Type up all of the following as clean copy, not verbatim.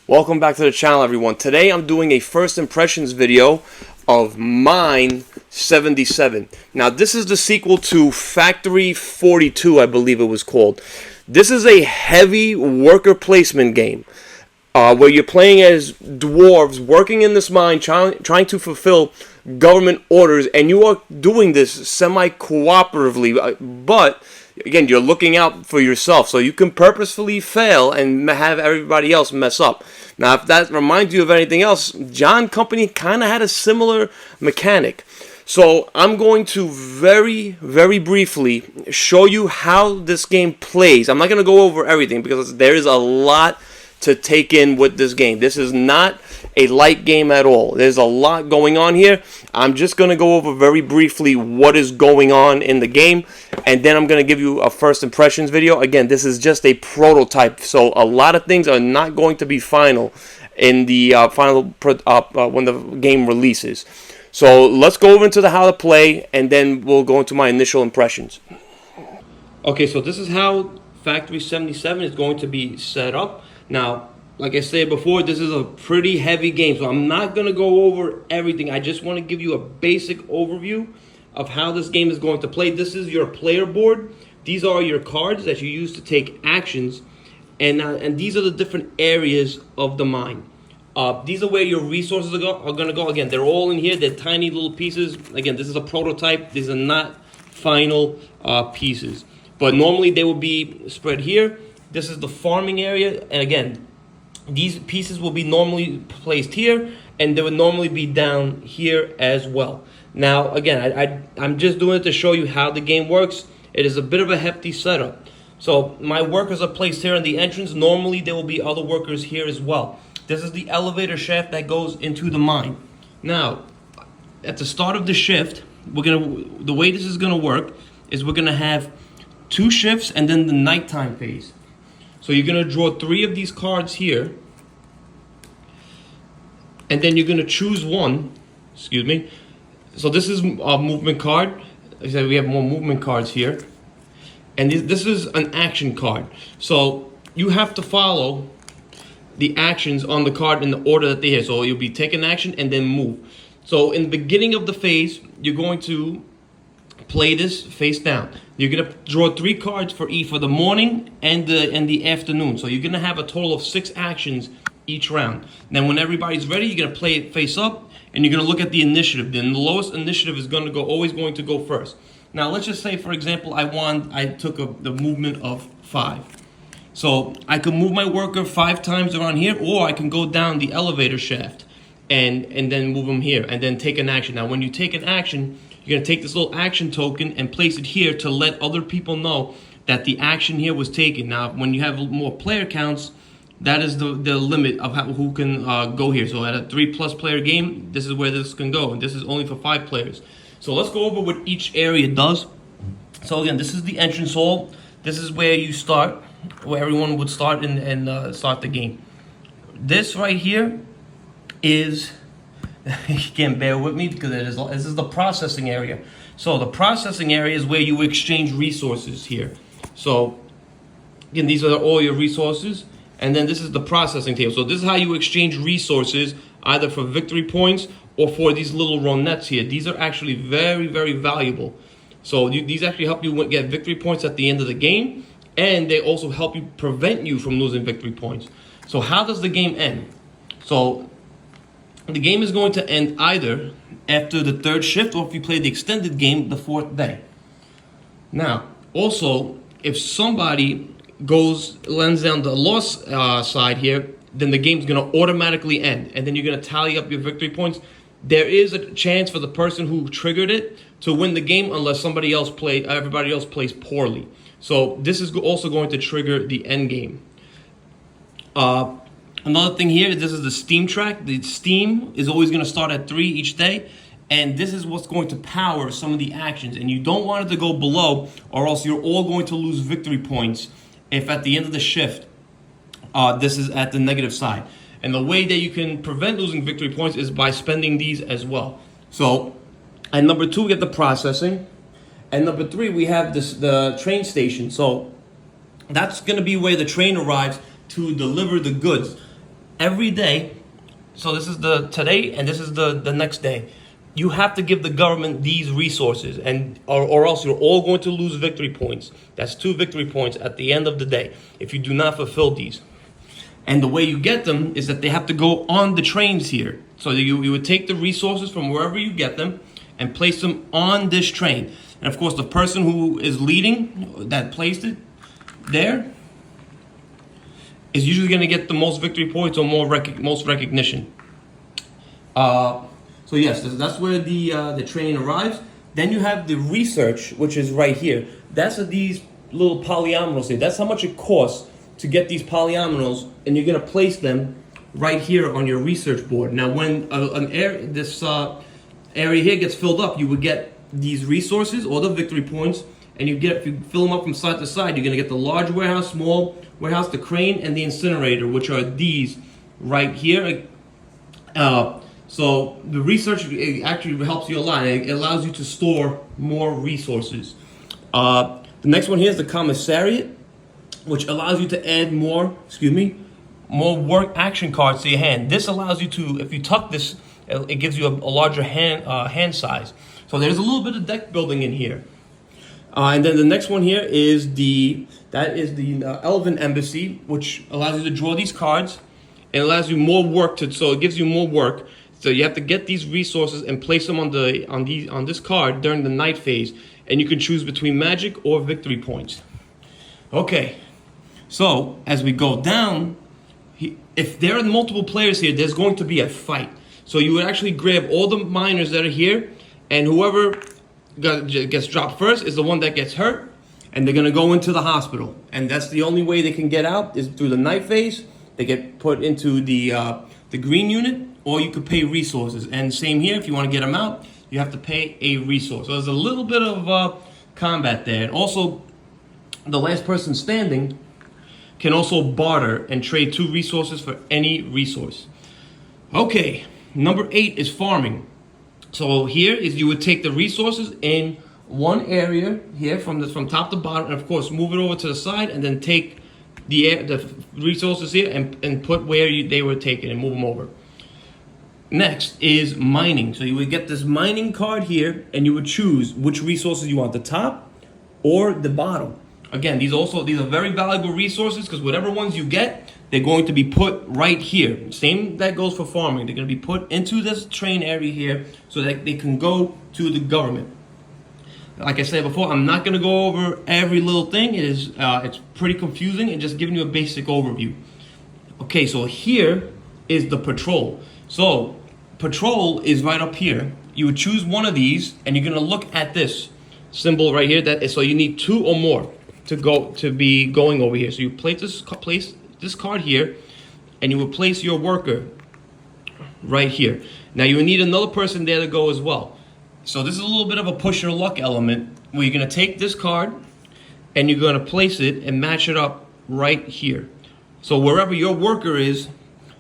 Welcome back to the channel, everyone. Today I'm doing a first impressions video of Mine 77. Now this is the sequel to Factory 42, I believe it was called. This is a heavy worker placement game where you're playing as dwarves working in this mine trying to fulfill government orders, and you are doing this semi-cooperatively, but again, you're looking out for yourself, so you can purposefully fail and have everybody else mess up. Now, if that reminds you of anything else, John Company kind of had a similar mechanic. So I'm going to very briefly show you how this game plays. I'm not going to go over everything because there is a lot to take in with this game. This is not a light game at all. There's a lot going on here. I'm just going to go over very briefly what is going on in the game, and then I'm going to give you a first impressions video. Again, this is just a prototype, so a lot of things are not going to be final in the when the game releases. So let's go over into how to play, and then we'll go into my initial impressions. Okay, so this is how Factory 77 is going to be set up. Now, like I said before, this is a pretty heavy game, so I'm not going to go over everything. I just want to give you a basic overview of how this game is going to play. This is your player board. These are your cards that you use to take actions, and these are the different areas of the mine. These are where your resources are going to go. Again, they're all in here. They're tiny little pieces. Again, this is a prototype. These are not final pieces, but normally they will be spread here. This is the farming area, and again, these pieces will be normally placed here, and they would normally be down here as well. Now, again, I'm just doing it to show you how the game works. It is a bit of a hefty setup. So my workers are placed here in the entrance. Normally, there will be other workers here as well. This is the elevator shaft that goes into the mine. Now, at the start of the shift, the way this is gonna work is we're gonna have 2 shifts and then the nighttime phase. So you're going to draw 3 of these cards here, and then you're going to choose one. Excuse me. So this is a movement card. I said we have more movement cards here, and this is an action card. So you have to follow the actions on the card in the order that they are. So you'll be taking action and then move. So in the beginning of the phase, you're going to play this face down. You're gonna draw 3 cards for the morning and the afternoon. So you're gonna have a total of 6 actions each round. Then when everybody's ready, you're gonna play it face up, and you're gonna look at the initiative. Then the lowest initiative is always going to go first. Now let's just say, for example, I took the movement of 5. So I could move my worker 5 times around here, or I can go down the elevator shaft and then move them here and then take an action. Now when you take an action, you're going to take this little action token and place it here to let other people know that the action here was taken. Now, when you have more player counts, that is the limit of who can go here. So at a 3+ player game, this is where this can go. And this is only for 5 players. So let's go over what each area does. So again, this is the entrance hall. This is where you start, where everyone would start and start the game. This right here is... you can't bear with me because this is the processing area. So the processing area is where you exchange resources here. So again, these are all your resources, and then this is the processing table. So this is how you exchange resources, either for victory points or for these little ronettes here. These are actually very valuable. So these actually help you get victory points at the end of the game, and they also help you prevent you from losing victory points. So how does the game end? So the game is going to end either after the 3rd shift, or if you play the extended game, the 4th day. Now, also, if somebody lands down the loss side here, then the game's going to automatically end, and then you're going to tally up your victory points. There is a chance for the person who triggered it to win the game unless everybody else plays poorly. So this is also going to trigger the end game. Another thing here, this is the Steam track. The Steam is always going to start at 3 each day, and this is what's going to power some of the actions. And you don't want it to go below, or else you're all going to lose victory points if at the end of the shift, this is at the negative side. And the way that you can prevent losing victory points is by spending these as well. So, at number 2, we get the processing. And number 3, we have the train station. So, that's going to be where the train arrives to deliver the goods. every day. So this is the today, and this is the next day. You have to give the government these resources, and or else you're all going to lose victory points. That's 2 victory points at the end of the day if you do not fulfill these. And the way you get them is that they have to go on the trains here. So you would take the resources from wherever you get them and place them on this train. And of course, the person who is leading, that placed it there, is usually going to get the most victory points or most recognition. So yes, that's where the train arrives. Then you have the research, which is right here. That's these little polyominoals here. That's how much it costs to get these polyominoals, and you're going to place them right here on your research board. Now, when this area here gets filled up, you would get these resources or the victory points, and if you fill them up from side to side, you're going to get the large warehouse, small warehouse, the crane, and the incinerator, which are these right here. So the research actually helps you a lot. It allows you to store more resources. The next one here is the commissariat, which allows you to add more work action cards to your hand. This allows you to, if you tuck this, it gives you a larger hand size. So there's a little bit of deck building in here. And then the next one here is the Elven Embassy, which allows you to draw these cards. It allows you more work so it gives you more work. So you have to get these resources and place them on this card during the night phase, and you can choose between magic or victory points. Okay, so as we go down, if there are multiple players here, there's going to be a fight. So you would actually grab all the miners that are here, and whoever gets dropped first is the one that gets hurt, and they're going to go into the hospital. And that's the only way they can get out is through the night phase. They get put into the green unit, or you could pay resources. And same here, if you want to get them out, you have to pay a resource. So there's a little bit of combat there. And also, the last person standing can also barter and trade 2 resources for any resource. Okay, number 8 is farming. So here is you would take the resources in one area here from top to bottom, and of course move it over to the side, and then take the resources here and put where they were taken and move them over. Next is mining. So you would get this mining card here, and you would choose which resources you want, the top or the bottom. Again, these are very valuable resources because whatever ones you get, they're going to be put right here. Same that goes for farming. They're going to be put into this train area here so that they can go to the government. Like I said before, I'm not going to go over every little thing. It's pretty confusing and just giving you a basic overview. Okay, so here is the patrol. So patrol is right up here. You would choose one of these, and you're going to look at this symbol right here. So you need 2 or more to be going over here. So you place this card here, and you would place your worker right here. Now you would need another person there to go as well. So this is a little bit of a push your luck element, where you're going to take this card and you're going to place it and match it up right here. So wherever your worker is,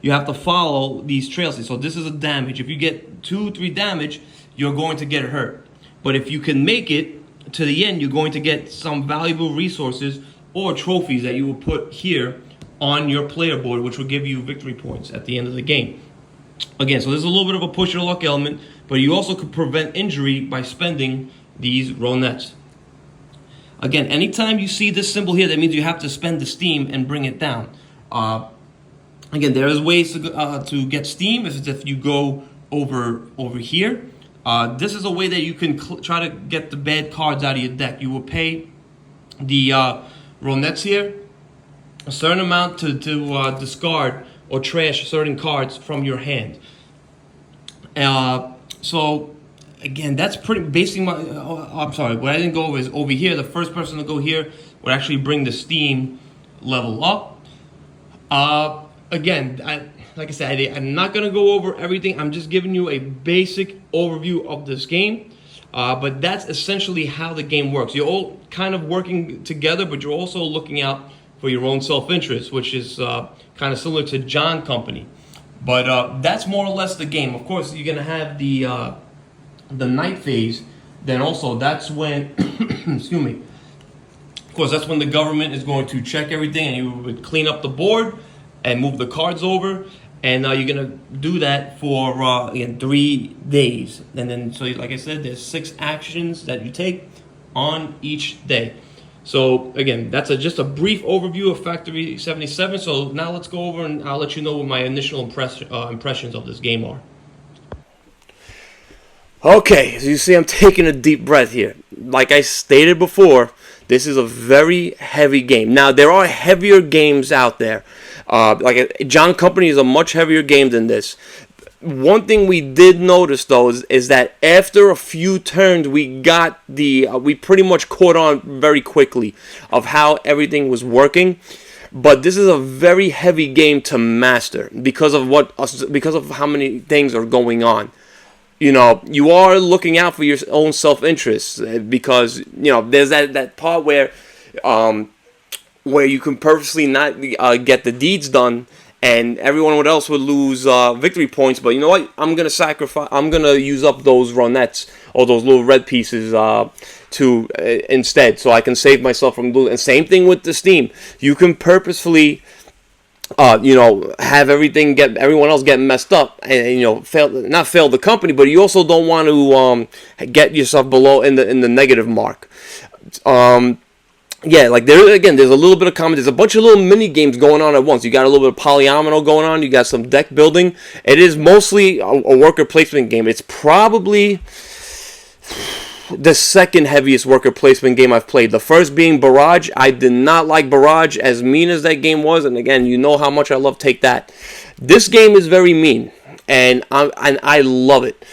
you have to follow these trails. So this is a damage. If you get 2, 3 damage, you're going to get hurt. But if you can make it to the end, you're going to get some valuable resources or trophies that you will put here on your player board, which will give you victory points at the end of the game. Again, so there's a little bit of a push your luck element, but you also could prevent injury by spending these ronettes. Again, anytime you see this symbol here, that means you have to spend the steam and bring it down. Again, there is ways to get steam if you go over here. This is a way that you can try to get the bad cards out of your deck. You will pay the ronettes here a certain amount to discard or trash certain cards from your hand. So again, that's pretty basic. I'm sorry, what I didn't go over is over here. The first person to go here would actually bring the steam level up. Again, like I said, I'm not going to go over everything. I'm just giving you a basic overview of this game. But that's essentially how the game works. You're all kind of working together, but you're also looking out for your own self-interest, which is kind of similar to John Company. But that's more or less the game. Of course, you're going to have the night phase. Then also, that's when, excuse me, of course, that's when the government is going to check everything, and you would clean up the board and move the cards over. And you're gonna do that for again 3 days, and then so like I said, there's 6 actions that you take on each day. So again, that's just a brief overview of Factory 77. So now let's go over and I'll let you know what my initial impressions of this game are. Okay, so you see I'm taking a deep breath here. Like I stated before, this is a very heavy game. Now, there are heavier games out there. John Company is a much heavier game than this. One thing we did notice, though, is that after a few turns, we pretty much caught on very quickly of how everything was working. But this is a very heavy game to master because of how many things are going on. You know, you are looking out for your own self-interest because, you know, there's that part where you can purposely not get the deeds done, and everyone else would lose victory points. But you know what? I'm gonna use up those ronettes or those little red pieces to instead, so I can save myself from losing. And same thing with the steam. You can purposefully have everyone else get messed up, and not fail the company, but you also don't want to get yourself below in the negative mark. Like there's a little bit of comedy. There's a bunch of little mini games going on at once. You got a little bit of polyomino going on. You got some deck building. It is mostly a worker placement game. It's probably the second heaviest worker placement game I've played. The first being Barrage. I did not like Barrage, as mean as that game was. And again, you know how much I love Take That. This game is very mean, and I love it.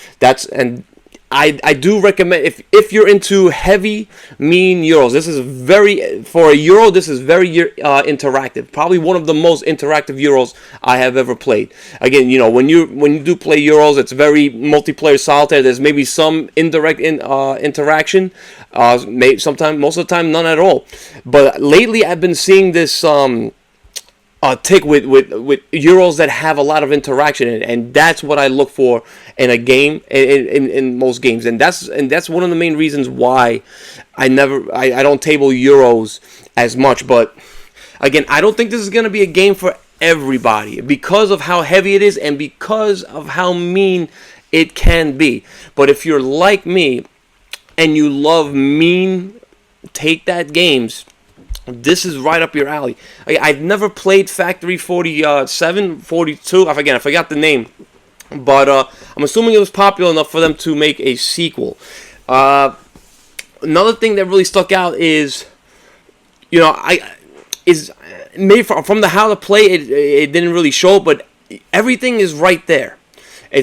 I do recommend, if you're into heavy, mean Euros, for a Euro, this is very interactive. Probably one of the most interactive Euros I have ever played. Again, when you do play Euros, it's very multiplayer solitaire. There's maybe some indirect interaction. Most of the time, none at all. But lately, I've been seeing this tick with Euros that have a lot of interaction in it, and that's what I look for in a game, in most games, and that's one of the main reasons why I don't table Euros as much. But again, I don't think this is going to be a game for everybody because of how heavy it is and because of how mean it can be. But if you're like me and you love mean Take That games, this is right up your alley. I've never played Factory 47, 42. I forgot the name. But I'm assuming it was popular enough for them to make a sequel. Another thing that really stuck out is, maybe from the how to play, it didn't really show, but everything is right there.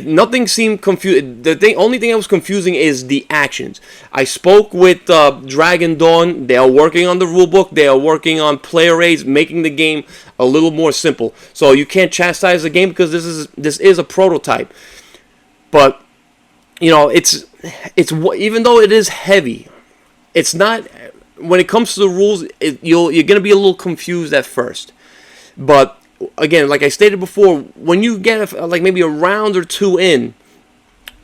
Nothing seemed confused. Only thing that was confusing is the actions. I spoke with Dragon Dawn. They are working on the rulebook. They are working on player aids, making the game a little more simple. So you can't chastise the game because this is a prototype. But it's even though it is heavy, it's not. When it comes to the rules, you're gonna be a little confused at first, but again, like I stated before, when you get maybe a round or two in,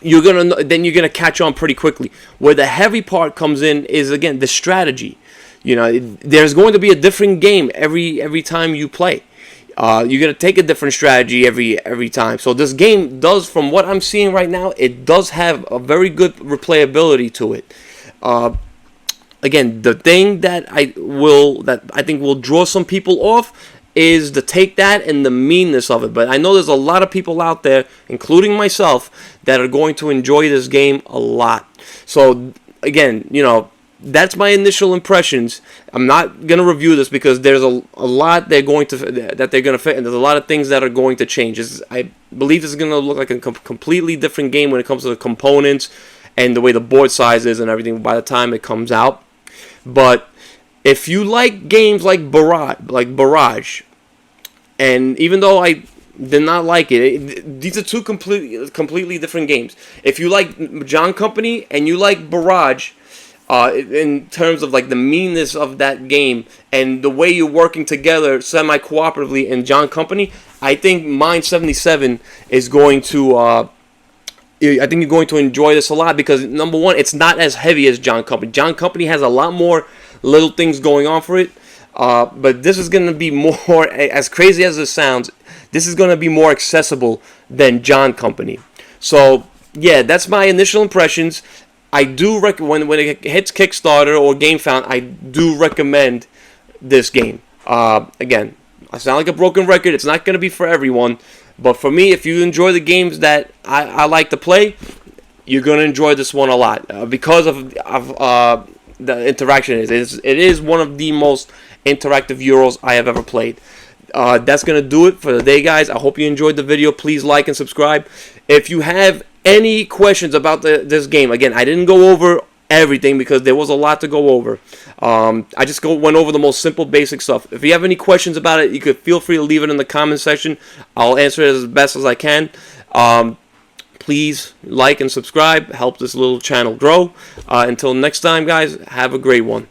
you're gonna catch on pretty quickly. Where the heavy part comes in is, again, the strategy. There's going to be a different game every time you play. You're gonna take a different strategy every time. So this game does, from what I'm seeing right now, it does have a very good replayability to it. Again, the thing that I think will draw some people off is the Take That and the meanness of it. But I know there's a lot of people out there, including myself, that are going to enjoy this game a lot. So again, that's my initial impressions. I'm not going to review this because there's a lot they're going to fit, and there's a lot of things that are going to change. I believe this is going to look like a completely different game when it comes to the components and the way the board size is and everything by the time it comes out. But if you like games like Barrage, and even though I did not like it, these are two completely different games. If you like John Company and you like Barrage, in terms of the meanness of that game and the way you're working together semi-cooperatively in John Company, I think Mine 77 is going to. I think you're going to enjoy this a lot because, number one, it's not as heavy as John Company. John Company has a lot more little things going on for it, but this is going to be more, as crazy as it sounds, this is going to be more accessible than John Company. So yeah, that's my initial impressions. I do recommend when it hits Kickstarter or GameFound, I do recommend this game. Again, I sound like a broken record. It's not going to be for everyone, but for me, if you enjoy the games that I like to play, you're going to enjoy this one a lot because of the interaction. It is one of the most interactive Euros I have ever played. That's going to do it for the day, guys. I hope you enjoyed the video. Please like and subscribe. If you have any questions about this game, again, I didn't go over everything because there was a lot to go over. I just went over the most simple, basic stuff. If you have any questions about it, you could feel free to leave it in the comment section. I'll answer it as best as I can. Please like and subscribe. Help this little channel grow. Until next time, guys, have a great one.